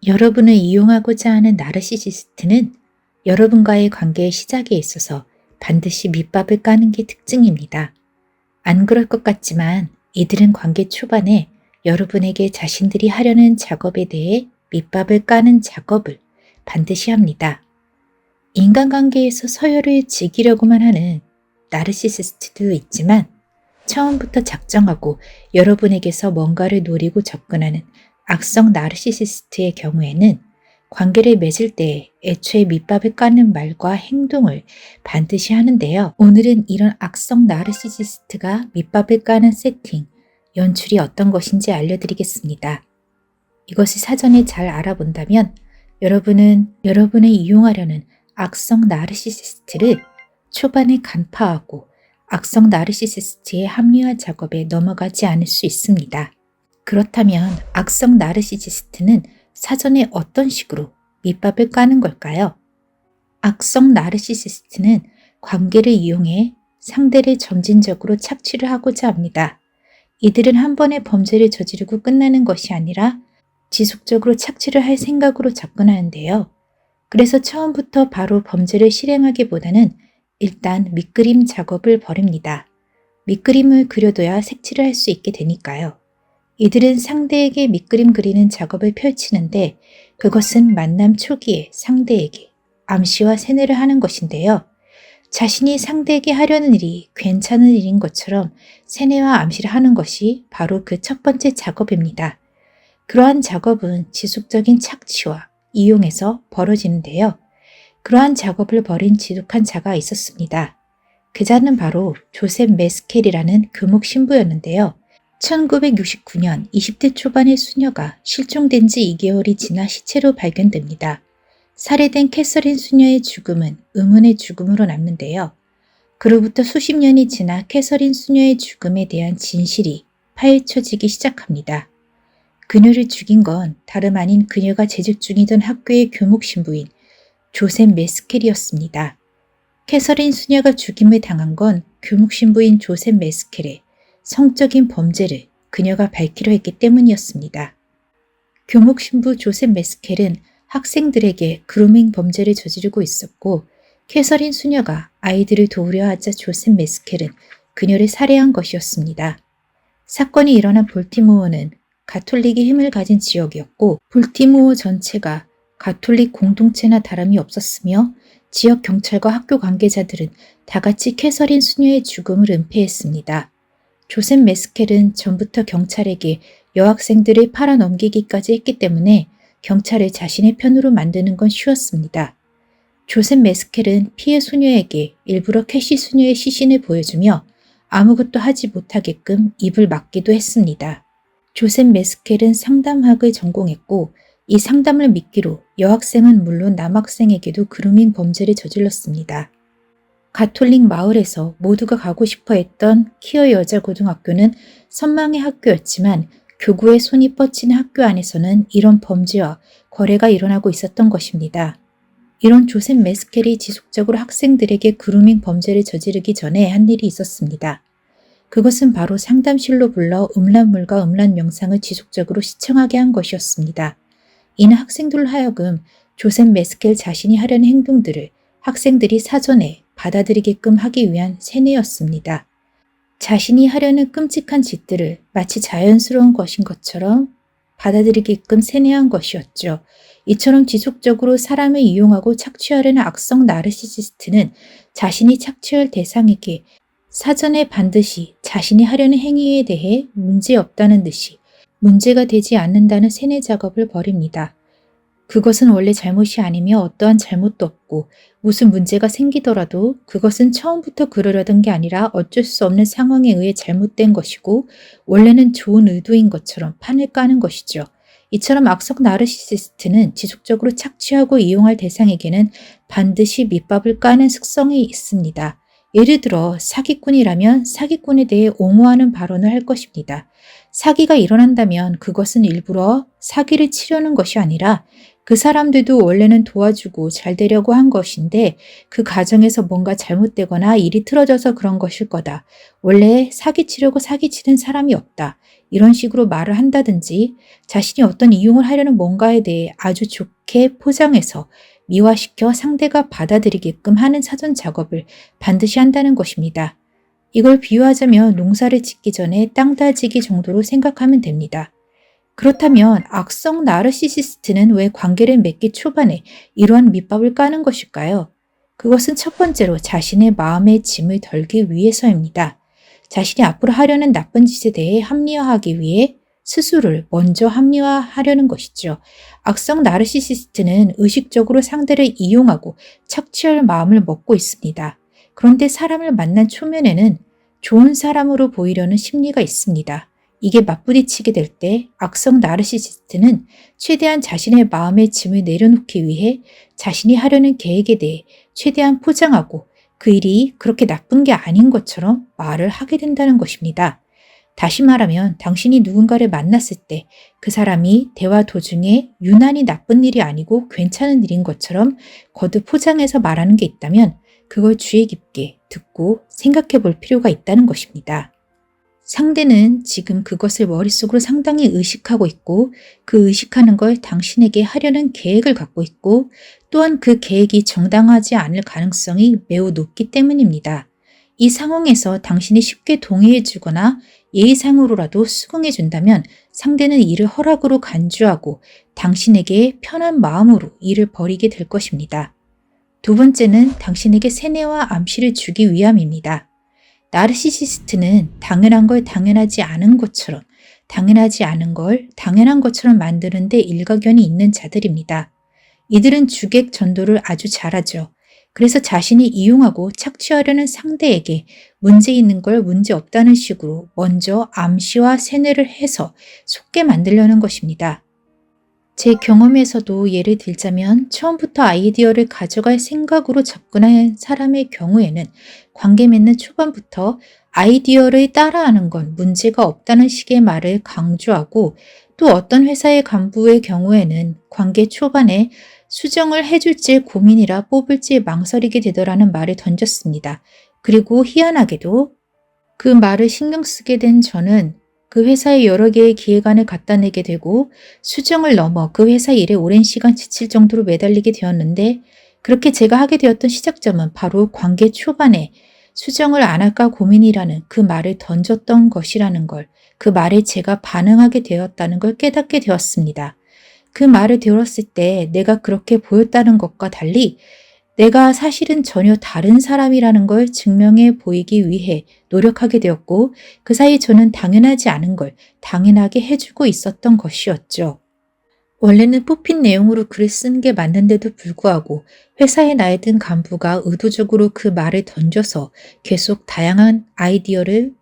여러분을 이용하고자 하는 나르시시스트는 여러분과의 관계의 시작에 있어서 반드시 밑밥을 까는 게 특징입니다. 안 그럴 것 같지만 이들은 관계 초반에 여러분에게 자신들이 하려는 작업에 대해 밑밥을 까는 작업을 반드시 합니다. 인간관계에서 서열을 지키려고만 하는 나르시시스트도 있지만 처음부터 작정하고 여러분에게서 뭔가를 노리고 접근하는 악성 나르시시스트의 경우에는 관계를 맺을 때 애초에 밑밥을 까는 말과 행동을 반드시 하는데요. 오늘은 이런 악성 나르시시스트가 밑밥을 까는 세팅, 연출이 어떤 것인지 알려드리겠습니다. 이것을 사전에 잘 알아본다면 여러분은 여러분을 이용하려는 악성 나르시시스트를 초반에 간파하고 악성 나르시시스트의 합리화 작업에 넘어가지 않을 수 있습니다. 그렇다면 악성 나르시시스트는 사전에 어떤 식으로 밑밥을 까는 걸까요? 악성 나르시시스트는 관계를 이용해 상대를 점진적으로 착취를 하고자 합니다. 이들은 한 번에 범죄를 저지르고 끝나는 것이 아니라 지속적으로 착취를 할 생각으로 접근하는데요. 그래서 처음부터 바로 범죄를 실행하기보다는 일단 밑그림 작업을 벌입니다. 밑그림을 그려둬야 색칠을 할 수 있게 되니까요. 이들은 상대에게 밑그림 그리는 작업을 펼치는데 그것은 만남 초기에 상대에게 암시와 세뇌를 하는 것인데요. 자신이 상대에게 하려는 일이 괜찮은 일인 것처럼 세뇌와 암시를 하는 것이 바로 그 첫 번째 작업입니다. 그러한 작업은 지속적인 착취와 이용에서 벌어지는데요. 그러한 작업을 벌인 지독한 자가 있었습니다. 그 자는 바로 조셉 메스켈이라는 금옥 신부였는데요. 1969년 20대 초반의 수녀가 실종된 지 2개월이 지나 시체로 발견됩니다. 살해된 캐서린 수녀의 죽음은 의문의 죽음으로 남는데요. 그로부터 수십 년이 지나 캐서린 수녀의 죽음에 대한 진실이 파헤쳐지기 시작합니다. 그녀를 죽인 건 다름 아닌 그녀가 재직 중이던 학교의 교목 신부인 조셉 메스켈이었습니다. 캐서린 수녀가 죽임을 당한 건 교목 신부인 조셉 메스켈의 성적인 범죄를 그녀가 밝히려 했기 때문이었습니다. 교목 신부 조셉 메스켈은 학생들에게 그루밍 범죄를 저지르고 있었고 캐서린 수녀가 아이들을 도우려 하자 조셉 메스켈은 그녀를 살해한 것이었습니다. 사건이 일어난 볼티모어는 가톨릭이 힘을 가진 지역이었고 볼티모어 전체가 가톨릭 공동체나 다름이 없었으며 지역 경찰과 학교 관계자들은 다 같이 캐서린 수녀의 죽음을 은폐했습니다. 조셉 메스켈은 전부터 경찰에게 여학생들을 팔아넘기기까지 했기 때문에 경찰을 자신의 편으로 만드는 건 쉬웠습니다. 조셉 메스켈은 피해 수녀에게 일부러 캐시 수녀의 시신을 보여주며 아무것도 하지 못하게끔 입을 막기도 했습니다. 조셉 메스켈은 상담학을 전공했고 이 상담을 미끼로 여학생은 물론 남학생에게도 그루밍 범죄를 저질렀습니다. 가톨릭 마을에서 모두가 가고 싶어 했던 키어 여자고등학교는 선망의 학교였지만 교구의 손이 뻗치는 학교 안에서는 이런 범죄와 거래가 일어나고 있었던 것입니다. 이런 조셉 메스켈이 지속적으로 학생들에게 그루밍 범죄를 저지르기 전에 한 일이 있었습니다. 그것은 바로 상담실로 불러 음란물과 음란 영상을 지속적으로 시청하게 한 것이었습니다. 이는 학생들로 하여금 조셉 메스켈 자신이 하려는 행동들을 학생들이 사전에 받아들이게끔 하기 위한 세뇌였습니다. 자신이 하려는 끔찍한 짓들을 마치 자연스러운 것인 것처럼 받아들이게끔 세뇌한 것이었죠. 이처럼 지속적으로 사람을 이용하고 착취하려는 악성 나르시시스트는 자신이 착취할 대상에게 사전에 반드시 자신이 하려는 행위에 대해 문제없다는 듯이 문제가 되지 않는다는 세뇌 작업을 벌입니다. 그것은 원래 잘못이 아니며 어떠한 잘못도 없고 무슨 문제가 생기더라도 그것은 처음부터 그러려던 게 아니라 어쩔 수 없는 상황에 의해 잘못된 것이고 원래는 좋은 의도인 것처럼 판을 까는 것이죠. 이처럼 악성 나르시시스트는 지속적으로 착취하고 이용할 대상에게는 반드시 밑밥을 까는 습성이 있습니다. 예를 들어 사기꾼이라면 사기꾼에 대해 옹호하는 발언을 할 것입니다. 사기가 일어난다면 그것은 일부러 사기를 치려는 것이 아니라 그 사람들도 원래는 도와주고 잘 되려고 한 것인데 그 과정에서 뭔가 잘못되거나 일이 틀어져서 그런 것일 거다. 원래 사기치려고 사기치는 사람이 없다. 이런 식으로 말을 한다든지 자신이 어떤 이용을 하려는 뭔가에 대해 아주 좋게 포장해서 미화시켜 상대가 받아들이게끔 하는 사전 작업을 반드시 한다는 것입니다. 이걸 비유하자면 농사를 짓기 전에 땅 다지기 정도로 생각하면 됩니다. 그렇다면 악성 나르시시스트는 왜 관계를 맺기 초반에 이러한 밑밥을 까는 것일까요? 그것은 첫 번째로 자신의 마음의 짐을 덜기 위해서입니다. 자신이 앞으로 하려는 나쁜 짓에 대해 합리화하기 위해 스스로를 먼저 합리화하려는 것이죠. 악성 나르시시스트는 의식적으로 상대를 이용하고 착취할 마음을 먹고 있습니다. 그런데 사람을 만난 초면에는 좋은 사람으로 보이려는 심리가 있습니다. 이게 맞부딪히게 될 때 악성 나르시시스트는 최대한 자신의 마음의 짐을 내려놓기 위해 자신이 하려는 계획에 대해 최대한 포장하고 그 일이 그렇게 나쁜 게 아닌 것처럼 말을 하게 된다는 것입니다. 다시 말하면 당신이 누군가를 만났을 때 그 사람이 대화 도중에 유난히 나쁜 일이 아니고 괜찮은 일인 것처럼 거듭 포장해서 말하는 게 있다면 그걸 주의 깊게 듣고 생각해 볼 필요가 있다는 것입니다. 상대는 지금 그것을 머릿속으로 상당히 의식하고 있고 그 의식하는 걸 당신에게 하려는 계획을 갖고 있고 또한 그 계획이 정당하지 않을 가능성이 매우 높기 때문입니다. 이 상황에서 당신이 쉽게 동의해 주거나 예의상으로라도 수긍해 준다면 상대는 이를 허락으로 간주하고 당신에게 편한 마음으로 일을 벌이게 될 것입니다. 두 번째는 당신에게 세뇌와 암시를 주기 위함입니다. 나르시시스트는 당연한 걸 당연하지 않은 것처럼, 당연하지 않은 걸 당연한 것처럼 만드는 데 일가견이 있는 자들입니다. 이들은 주객 전도를 아주 잘하죠. 그래서 자신이 이용하고 착취하려는 상대에게 문제 있는 걸 문제 없다는 식으로 먼저 암시와 세뇌를 해서 속게 만들려는 것입니다. 제 경험에서도 예를 들자면 처음부터 아이디어를 가져갈 생각으로 접근한 사람의 경우에는 관계 맺는 초반부터 아이디어를 따라하는 건 문제가 없다는 식의 말을 강조하고 또 어떤 회사의 간부의 경우에는 관계 초반에 수정을 해줄지 고민이라 뽑을지 망설이게 되더라는 말을 던졌습니다. 그리고 희한하게도 그 말을 신경 쓰게 된 저는 그 회사에 여러 개의 기획안을 갖다 내게 되고 수정을 넘어 그 회사 일에 오랜 시간 지칠 정도로 매달리게 되었는데 그렇게 제가 하게 되었던 시작점은 바로 관계 초반에 수정을 안 할까 고민이라는 그 말을 던졌던 것이라는 걸, 그 말에 제가 반응하게 되었다는 걸 깨닫게 되었습니다. 그 말을 들었을 때 내가 그렇게 보였다는 것과 달리 내가 사실은 전혀 다른 사람이라는 걸 증명해 보이기 위해 노력하게 되었고 그 사이 저는 당연하지 않은 걸 당연하게 해주고 있었던 것이었죠. 원래는 뽑힌 내용으로 글을 쓴 게 맞는데도 불구하고 회사에 나이 든 간부가 의도적으로 그 말을 던져서 계속 다양한 아이디어를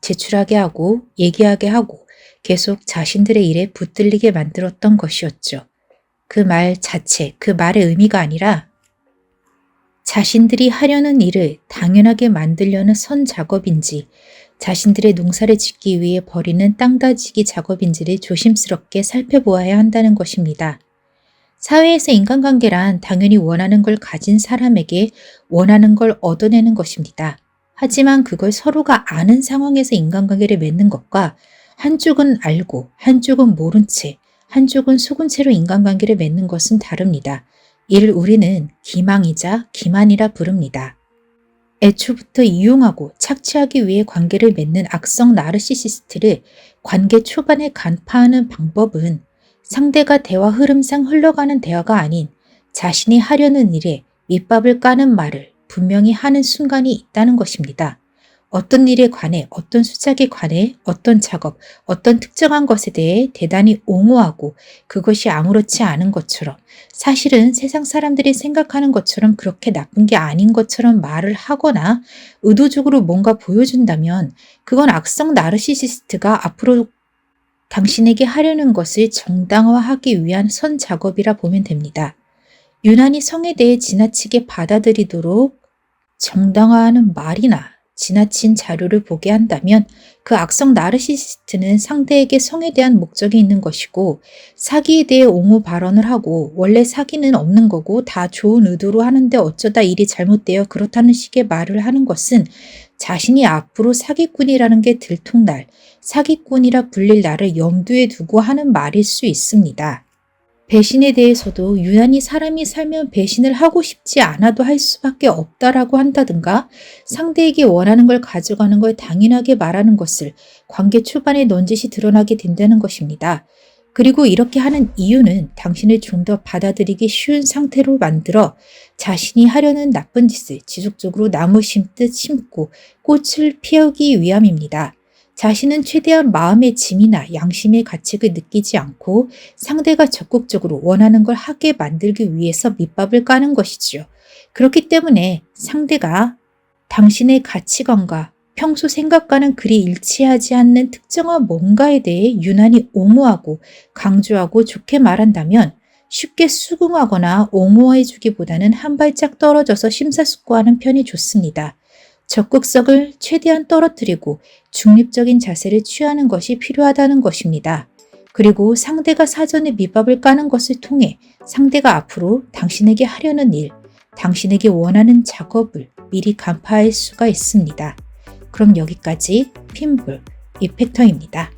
제출하게 하고 얘기하게 하고 계속 자신들의 일에 붙들리게 만들었던 것이었죠. 그 말 자체, 그 말의 의미가 아니라 자신들이 하려는 일을 당연하게 만들려는 선 작업인지 자신들의 농사를 짓기 위해 벌이는 땅 다지기 작업인지를 조심스럽게 살펴보아야 한다는 것입니다. 사회에서 인간관계란 당연히 원하는 걸 가진 사람에게 원하는 걸 얻어내는 것입니다. 하지만 그걸 서로가 아는 상황에서 인간관계를 맺는 것과 한쪽은 알고 한쪽은 모른 채 한쪽은 속은 채로 인간관계를 맺는 것은 다릅니다. 이를 우리는 기망이자 기만이라 부릅니다. 애초부터 이용하고 착취하기 위해 관계를 맺는 악성 나르시시스트를 관계 초반에 간파하는 방법은 상대가 대화 흐름상 흘러가는 대화가 아닌 자신이 하려는 일에 밑밥을 까는 말을 분명히 하는 순간이 있다는 것입니다. 어떤 일에 관해, 어떤 수작에 관해, 어떤 작업, 어떤 특정한 것에 대해 대단히 옹호하고 그것이 아무렇지 않은 것처럼 사실은 세상 사람들이 생각하는 것처럼 그렇게 나쁜 게 아닌 것처럼 말을 하거나 의도적으로 뭔가 보여준다면 그건 악성 나르시시스트가 앞으로 당신에게 하려는 것을 정당화하기 위한 선 작업이라 보면 됩니다. 유난히 성에 대해 지나치게 받아들이도록 정당화하는 말이나 지나친 자료를 보게 한다면 그 악성 나르시시스트는 상대에게 성에 대한 목적이 있는 것이고 사기에 대해 옹호 발언을 하고 원래 사기는 없는 거고 다 좋은 의도로 하는데 어쩌다 일이 잘못되어 그렇다는 식의 말을 하는 것은 자신이 앞으로 사기꾼이라는 게 들통날, 사기꾼이라 불릴 나를 염두에 두고 하는 말일 수 있습니다. 배신에 대해서도 유난히 사람이 살면 배신을 하고 싶지 않아도 할 수밖에 없다라고 한다든가 상대에게 원하는 걸 가져가는 걸 당연하게 말하는 것을 관계 초반에 넌지시 드러나게 된다는 것입니다. 그리고 이렇게 하는 이유는 당신을 좀 더 받아들이기 쉬운 상태로 만들어 자신이 하려는 나쁜 짓을 지속적으로 나무 심듯 심고 꽃을 피우기 위함입니다. 자신은 최대한 마음의 짐이나 양심의 가책을 느끼지 않고 상대가 적극적으로 원하는 걸 하게 만들기 위해서 밑밥을 까는 것이지요. 그렇기 때문에 상대가 당신의 가치관과 평소 생각과는 그리 일치하지 않는 특정한 뭔가에 대해 유난히 옹호하고 강조하고 좋게 말한다면 쉽게 수긍하거나 옹호해주기보다는 한 발짝 떨어져서 심사숙고하는 편이 좋습니다. 적극성을 최대한 떨어뜨리고 중립적인 자세를 취하는 것이 필요하다는 것입니다. 그리고 상대가 사전에 밑밥을 까는 것을 통해 상대가 앞으로 당신에게 하려는 일, 당신에게 원하는 작업을 미리 간파할 수가 있습니다. 그럼 여기까지 핀볼 이펙터입니다.